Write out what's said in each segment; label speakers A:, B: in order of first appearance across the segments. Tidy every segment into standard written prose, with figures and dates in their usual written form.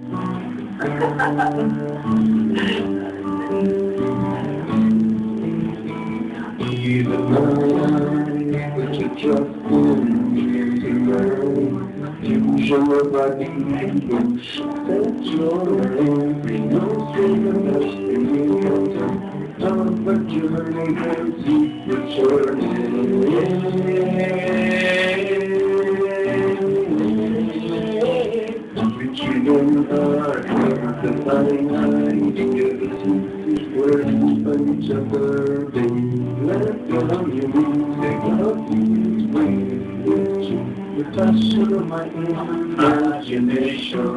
A: Even mine, but you trust in tonight. Use your body, push that you're in. No saving us in the time, but you're able to return Retrieving our the fine together to work on each other. Let go of your music, love you, with you. The passion of my imagination.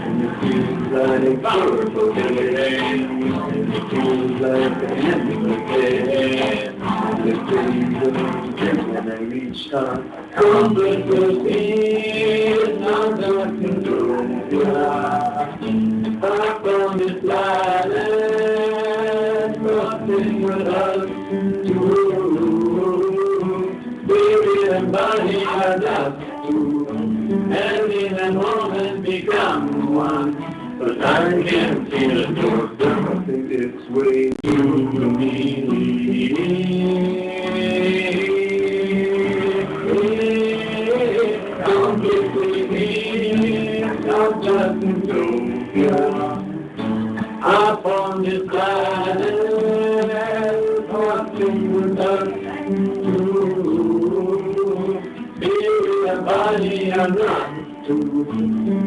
A: And it feels like purple rain. It feels like the end of the day. The days of when I reach out, comfort will be now that I can do. Up on this planet, nothing but us two. Spirit and body adapt to, and in a moment become one. But I can feel it working its way through me. Completely me, not just utopia. Up on this planet, nothing with us two. Spirit and body are not two,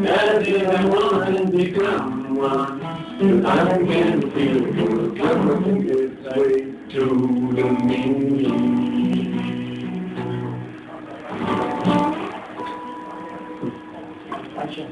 A: and in a moment become one. I can feel it coming its way to me. Gotcha.